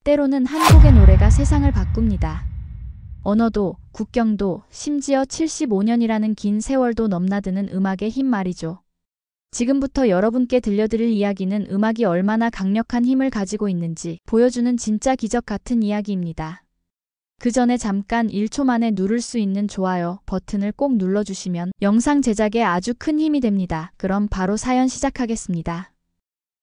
때로는 한국의 노래가 세상을 바꿉니다. 언어도, 국경도, 심지어 75년이라는 긴 세월도 넘나드는 음악의 힘 말이죠. 지금부터 여러분께 들려드릴 이야기는 음악이 얼마나 강력한 힘을 가지고 있는지 보여주는 진짜 기적 같은 이야기입니다. 그 전에 잠깐 1초 만에 누를 수 있는 좋아요 버튼을 꼭 눌러주시면 영상 제작에 아주 큰 힘이 됩니다. 그럼 바로 사연 시작하겠습니다.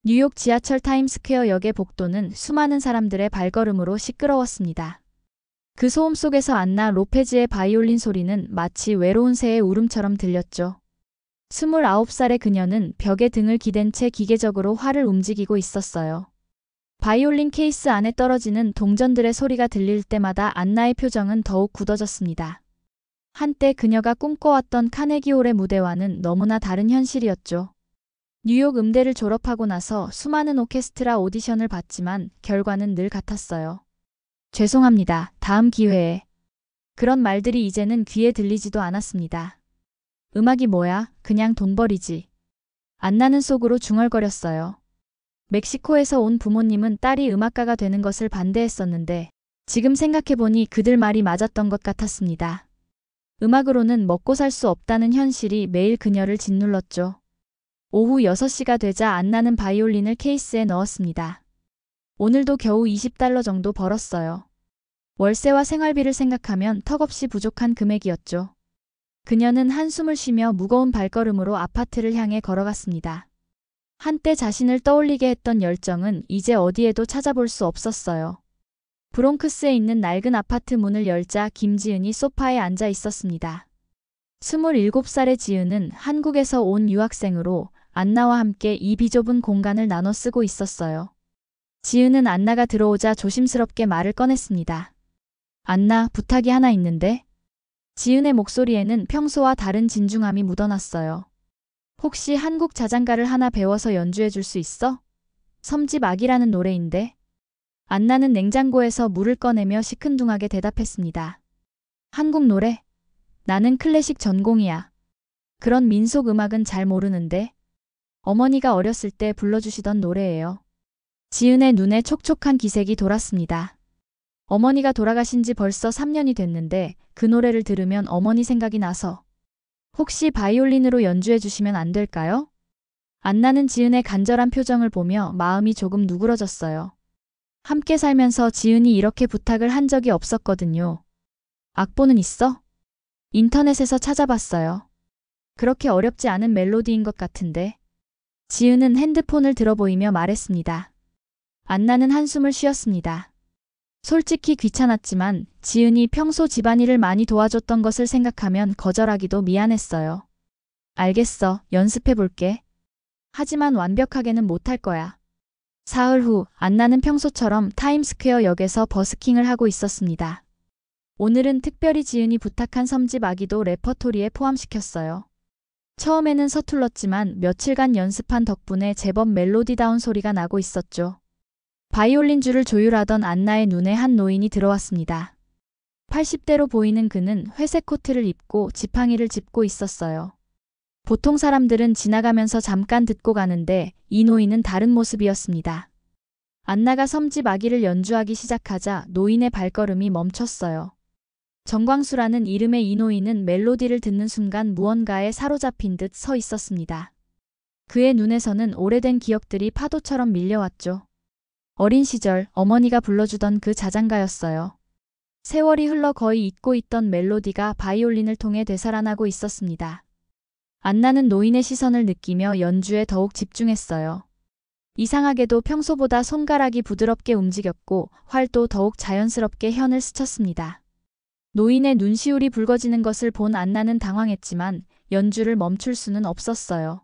뉴욕 지하철 타임스퀘어 역의 복도는 수많은 사람들의 발걸음으로 시끄러웠습니다. 그 소음 속에서 안나 로페즈의 바이올린 소리는 마치 외로운 새의 울음처럼 들렸죠. 29살의 그녀는 벽에 등을 기댄 채 기계적으로 활을 움직이고 있었어요. 바이올린 케이스 안에 떨어지는 동전들의 소리가 들릴 때마다 안나의 표정은 더욱 굳어졌습니다. 한때 그녀가 꿈꿔왔던 카네기홀의 무대와는 너무나 다른 현실이었죠. 뉴욕 음대를 졸업하고 나서 수많은 오케스트라 오디션을 봤지만 결과는 늘 같았어요. 죄송합니다. 다음 기회에. 그런 말들이 이제는 귀에 들리지도 않았습니다. 음악이 뭐야? 그냥 돈벌이지. 안나는 속으로 중얼거렸어요. 멕시코에서 온 부모님은 딸이 음악가가 되는 것을 반대했었는데 지금 생각해보니 그들 말이 맞았던 것 같았습니다. 음악으로는 먹고 살 수 없다는 현실이 매일 그녀를 짓눌렀죠. 오후 6시가 되자 안나는 바이올린을 케이스에 넣었습니다. 오늘도 겨우 $20 정도 벌었어요. 월세와 생활비를 생각하면 턱없이 부족한 금액이었죠. 그녀는 한숨을 쉬며 무거운 발걸음으로 아파트를 향해 걸어갔습니다. 한때 자신을 떠올리게 했던 열정은 이제 어디에도 찾아볼 수 없었어요. 브롱크스에 있는 낡은 아파트 문을 열자 김지은이 소파에 앉아 있었습니다. 27살의 지은은 한국에서 온 유학생으로 안나와 함께 이 비좁은 공간을 나눠 쓰고 있었어요. 지은은 안나가 들어오자 조심스럽게 말을 꺼냈습니다. 안나, 부탁이 하나 있는데? 지은의 목소리에는 평소와 다른 진중함이 묻어났어요. 혹시 한국 자장가를 하나 배워서 연주해 줄 수 있어? 섬집 아기라는 노래인데. 안나는 냉장고에서 물을 꺼내며 시큰둥하게 대답했습니다. 한국 노래? 나는 클래식 전공이야. 그런 민속 음악은 잘 모르는데. 어머니가 어렸을 때 불러주시던 노래예요. 지은의 눈에 촉촉한 기색이 돌았습니다. 어머니가 돌아가신 지 벌써 3년이 됐는데 그 노래를 들으면 어머니 생각이 나서. 혹시 바이올린으로 연주해 주시면 안 될까요? 안나는 지은의 간절한 표정을 보며 마음이 조금 누그러졌어요. 함께 살면서 지은이 이렇게 부탁을 한 적이 없었거든요. 악보는 있어? 인터넷에서 찾아봤어요. 그렇게 어렵지 않은 멜로디인 것 같은데. 지은은 핸드폰을 들어 보이며 말했습니다. 안나는 한숨을 쉬었습니다. 솔직히 귀찮았지만 지은이 평소 집안일을 많이 도와줬던 것을 생각하면 거절하기도 미안했어요. 알겠어, 연습해 볼게. 하지만 완벽하게는 못할 거야. 사흘 후 안나는 평소처럼 타임스퀘어 역에서 버스킹을 하고 있었습니다. 오늘은 특별히 지은이 부탁한 섬집 아기도 레퍼토리에 포함시켰어요. 처음에는 서툴렀지만 며칠간 연습한 덕분에 제법 멜로디다운 소리가 나고 있었죠. 바이올린줄을 조율하던 안나의 눈에 한 노인이 들어왔습니다. 80대로 보이는 그는 회색 코트를 입고 지팡이를 짚고 있었어요. 보통 사람들은 지나가면서 잠깐 듣고 가는데 이 노인은 다른 모습이었습니다. 안나가 섬집 아기를 연주하기 시작하자 노인의 발걸음이 멈췄어요. 정광수라는 이름의 이 노인은 멜로디를 듣는 순간 무언가에 사로잡힌 듯 서 있었습니다. 그의 눈에서는 오래된 기억들이 파도처럼 밀려왔죠. 어린 시절 어머니가 불러주던 그 자장가였어요. 세월이 흘러 거의 잊고 있던 멜로디가 바이올린을 통해 되살아나고 있었습니다. 안나는 노인의 시선을 느끼며 연주에 더욱 집중했어요. 이상하게도 평소보다 손가락이 부드럽게 움직였고 활도 더욱 자연스럽게 현을 스쳤습니다. 노인의 눈시울이 붉어지는 것을 본 안나는 당황했지만 연주를 멈출 수는 없었어요.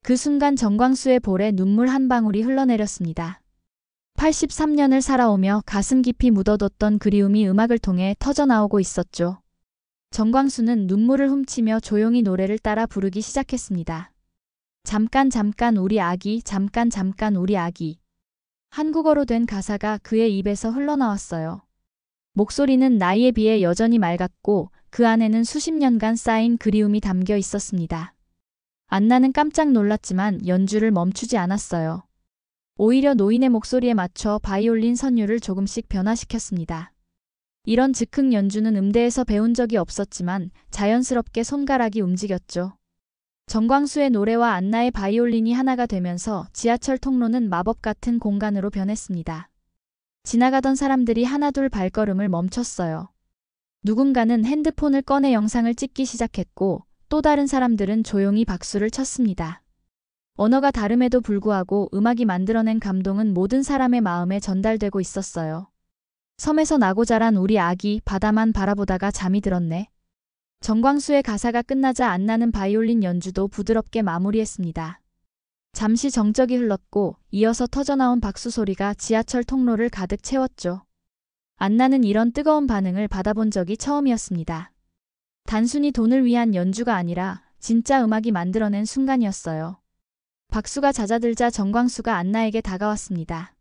그 순간 정광수의 볼에 눈물 한 방울이 흘러내렸습니다. 83년을 살아오며 가슴 깊이 묻어뒀던 그리움이 음악을 통해 터져나오고 있었죠. 정광수는 눈물을 훔치며 조용히 노래를 따라 부르기 시작했습니다. 잠깐 잠깐 우리 아기, 잠깐 잠깐 우리 아기. 한국어로 된 가사가 그의 입에서 흘러나왔어요. 목소리는 나이에 비해 여전히 맑았고 그 안에는 수십 년간 쌓인 그리움이 담겨 있었습니다. 안나는 깜짝 놀랐지만 연주를 멈추지 않았어요. 오히려 노인의 목소리에 맞춰 바이올린 선율을 조금씩 변화시켰습니다. 이런 즉흥 연주는 음대에서 배운 적이 없었지만 자연스럽게 손가락이 움직였죠. 정광수의 노래와 안나의 바이올린이 하나가 되면서 지하철 통로는 마법 같은 공간으로 변했습니다. 지나가던 사람들이 하나둘 발걸음을 멈췄어요. 누군가는 핸드폰을 꺼내 영상을 찍기 시작했고 또 다른 사람들은 조용히 박수를 쳤습니다. 언어가 다름에도 불구하고 음악이 만들어낸 감동은 모든 사람의 마음에 전달되고 있었어요. 섬에서 나고 자란 우리 아기 바다만 바라보다가 잠이 들었네. 정광수의 가사가 끝나자 안나는 바이올린 연주도 부드럽게 마무리했습니다. 잠시 정적이 흘렀고 이어서 터져나온 박수 소리가 지하철 통로를 가득 채웠죠. 안나는 이런 뜨거운 반응을 받아본 적이 처음이었습니다. 단순히 돈을 위한 연주가 아니라 진짜 음악이 만들어낸 순간이었어요. 박수가 잦아들자 정광수가 안나에게 다가왔습니다.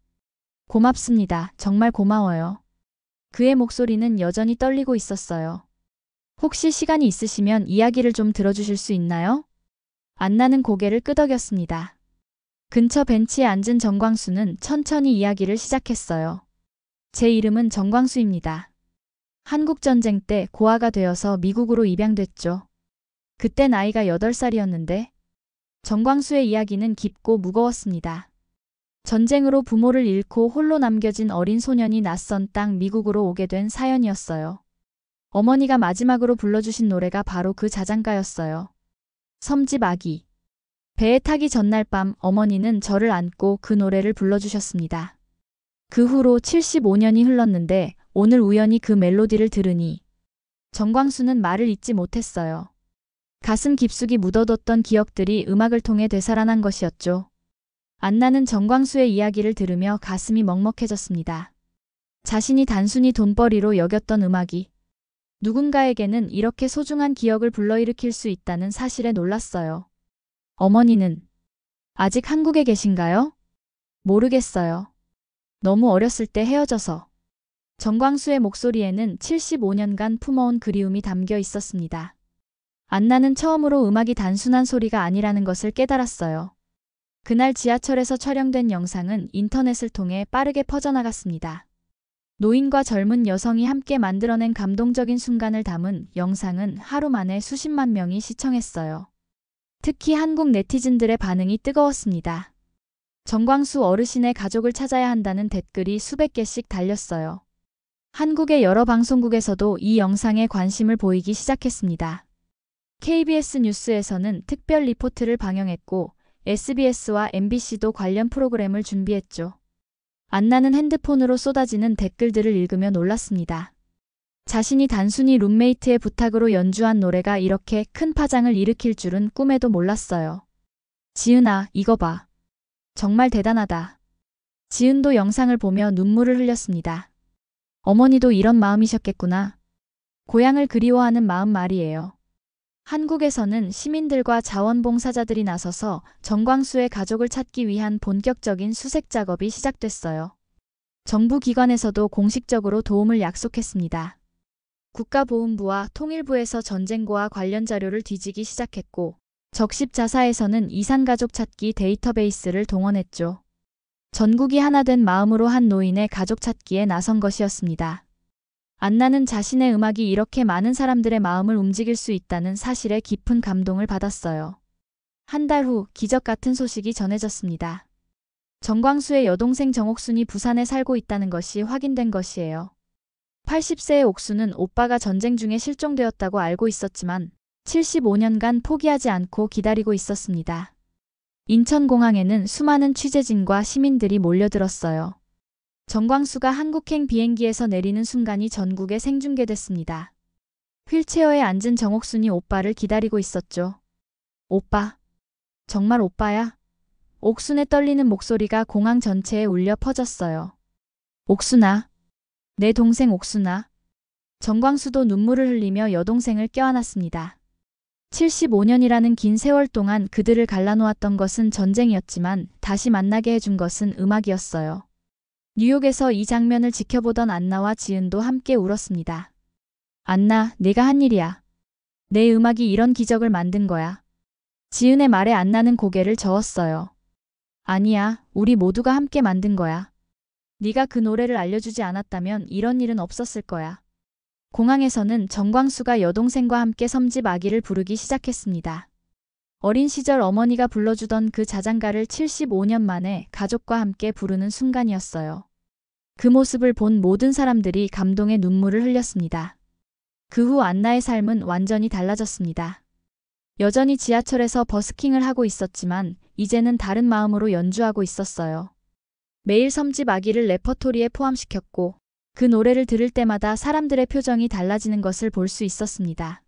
고맙습니다. 정말 고마워요. 그의 목소리는 여전히 떨리고 있었어요. 혹시 시간이 있으시면 이야기를 좀 들어주실 수 있나요? 안나는 고개를 끄덕였습니다. 근처 벤치에 앉은 정광수는 천천히 이야기를 시작했어요. 제 이름은 정광수입니다. 한국전쟁 때 고아가 되어서 미국으로 입양됐죠. 그때 나이가 8살이었는데 정광수의 이야기는 깊고 무거웠습니다. 전쟁으로 부모를 잃고 홀로 남겨진 어린 소년이 낯선 땅 미국으로 오게 된 사연이었어요. 어머니가 마지막으로 불러주신 노래가 바로 그 자장가였어요. 섬집 아기. 배에 타기 전날 밤 어머니는 저를 안고 그 노래를 불러주셨습니다. 그 후로 75년이 흘렀는데 오늘 우연히 그 멜로디를 들으니 정광수는 말을 잇지 못했어요. 가슴 깊숙이 묻어뒀던 기억들이 음악을 통해 되살아난 것이었죠. 안나는 정광수의 이야기를 들으며 가슴이 먹먹해졌습니다. 자신이 단순히 돈벌이로 여겼던 음악이 누군가에게는 이렇게 소중한 기억을 불러일으킬 수 있다는 사실에 놀랐어요. 어머니는 아직 한국에 계신가요? 모르겠어요. 너무 어렸을 때 헤어져서. 정광수의 목소리에는 75년간 품어온 그리움이 담겨 있었습니다. 안나는 처음으로 음악이 단순한 소리가 아니라는 것을 깨달았어요. 그날 지하철에서 촬영된 영상은 인터넷을 통해 빠르게 퍼져나갔습니다. 노인과 젊은 여성이 함께 만들어낸 감동적인 순간을 담은 영상은 하루 만에 수십만 명이 시청했어요. 특히 한국 네티즌들의 반응이 뜨거웠습니다. 정광수 어르신의 가족을 찾아야 한다는 댓글이 수백 개씩 달렸어요. 한국의 여러 방송국에서도 이 영상에 관심을 보이기 시작했습니다. KBS 뉴스에서는 특별 리포트를 방영했고 SBS와 MBC도 관련 프로그램을 준비했죠. 안나는 핸드폰으로 쏟아지는 댓글들을 읽으며 놀랐습니다. 자신이 단순히 룸메이트의 부탁으로 연주한 노래가 이렇게 큰 파장을 일으킬 줄은 꿈에도 몰랐어요. 지은아, 이거 봐. 정말 대단하다. 지은도 영상을 보며 눈물을 흘렸습니다. 어머니도 이런 마음이셨겠구나. 고향을 그리워하는 마음 말이에요. 한국에서는 시민들과 자원봉사자들이 나서서 정광수의 가족을 찾기 위한 본격적인 수색 작업이 시작됐어요. 정부 기관에서도 공식적으로 도움을 약속했습니다. 국가보훈부와 통일부에서 전쟁고와 관련 자료를 뒤지기 시작했고 적십자사에서는 이산가족 찾기 데이터베이스를 동원했죠. 전국이 하나 된 마음으로 한 노인의 가족 찾기에 나선 것이었습니다. 안나는 자신의 음악이 이렇게 많은 사람들의 마음을 움직일 수 있다는 사실에 깊은 감동을 받았어요. 한 달 후 기적 같은 소식이 전해졌습니다. 정광수의 여동생 정옥순이 부산에 살고 있다는 것이 확인된 것이에요. 80세의 옥순은 오빠가 전쟁 중에 실종되었다고 알고 있었지만 75년간 포기하지 않고 기다리고 있었습니다. 인천공항에는 수많은 취재진과 시민들이 몰려들었어요. 정광수가 한국행 비행기에서 내리는 순간이 전국에 생중계됐습니다. 휠체어에 앉은 정옥순이 오빠를 기다리고 있었죠. 오빠. 정말 오빠야? 옥순의 떨리는 목소리가 공항 전체에 울려 퍼졌어요. 옥순아. 내 동생 옥순아. 정광수도 눈물을 흘리며 여동생을 껴안았습니다. 75년이라는 긴 세월 동안 그들을 갈라놓았던 것은 전쟁이었지만 다시 만나게 해준 것은 음악이었어요. 뉴욕에서 이 장면을 지켜보던 안나와 지은도 함께 울었습니다. 안나, 내가 한 일이야. 내 음악이 이런 기적을 만든 거야. 지은의 말에 안나는 고개를 저었어요. 아니야, 우리 모두가 함께 만든 거야. 네가 그 노래를 알려주지 않았다면 이런 일은 없었을 거야. 공항에서는 정광수가 여동생과 함께 섬집 아기를 부르기 시작했습니다. 어린 시절 어머니가 불러주던 그 자장가를 75년 만에 가족과 함께 부르는 순간이었어요. 그 모습을 본 모든 사람들이 감동의 눈물을 흘렸습니다. 그 후 안나의 삶은 완전히 달라졌습니다. 여전히 지하철에서 버스킹을 하고 있었지만 이제는 다른 마음으로 연주하고 있었어요. 매일 섬집 아기를 레퍼토리에 포함시켰고 그 노래를 들을 때마다 사람들의 표정이 달라지는 것을 볼 수 있었습니다.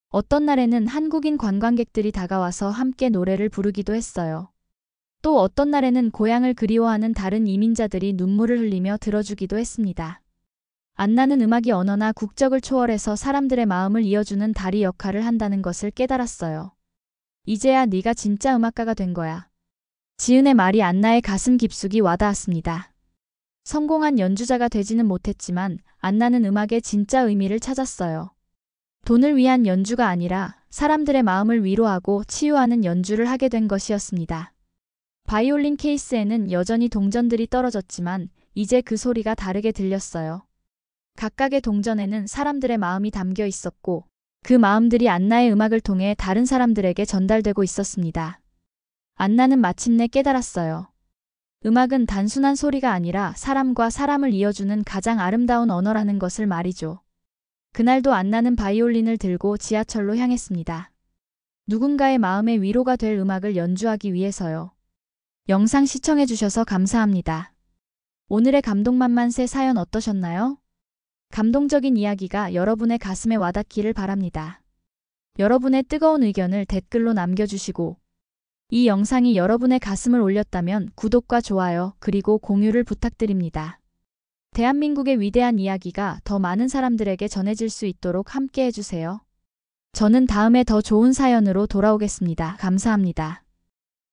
어떤 날에는 한국인 관광객들이 다가와서 함께 노래를 부르기도 했어요. 또 어떤 날에는 고향을 그리워하는 다른 이민자들이 눈물을 흘리며 들어주기도 했습니다. 안나는 음악이 언어나 국적을 초월해서 사람들의 마음을 이어주는 다리 역할을 한다는 것을 깨달았어요. 이제야 네가 진짜 음악가가 된 거야. 지은의 말이 안나의 가슴 깊숙이 와닿았습니다. 성공한 연주자가 되지는 못했지만 안나는 음악의 진짜 의미를 찾았어요. 돈을 위한 연주가 아니라 사람들의 마음을 위로하고 치유하는 연주를 하게 된 것이었습니다. 바이올린 케이스에는 여전히 동전들이 떨어졌지만 이제 그 소리가 다르게 들렸어요. 각각의 동전에는 사람들의 마음이 담겨 있었고 그 마음들이 안나의 음악을 통해 다른 사람들에게 전달되고 있었습니다. 안나는 마침내 깨달았어요. 음악은 단순한 소리가 아니라 사람과 사람을 이어주는 가장 아름다운 언어라는 것을 말이죠. 그날도 안나는 바이올린을 들고 지하철로 향했습니다. 누군가의 마음의 위로가 될 음악을 연주하기 위해서요. 영상 시청해주셔서 감사합니다. 오늘의 감동만만세 사연 어떠셨나요? 감동적인 이야기가 여러분의 가슴에 와닿기를 바랍니다. 여러분의 뜨거운 의견을 댓글로 남겨주시고 이 영상이 여러분의 가슴을 울렸다면 구독과 좋아요 그리고 공유를 부탁드립니다. 대한민국의 위대한 이야기가 더 많은 사람들에게 전해질 수 있도록 함께 해주세요. 저는 다음에 더 좋은 사연으로 돌아오겠습니다. 감사합니다.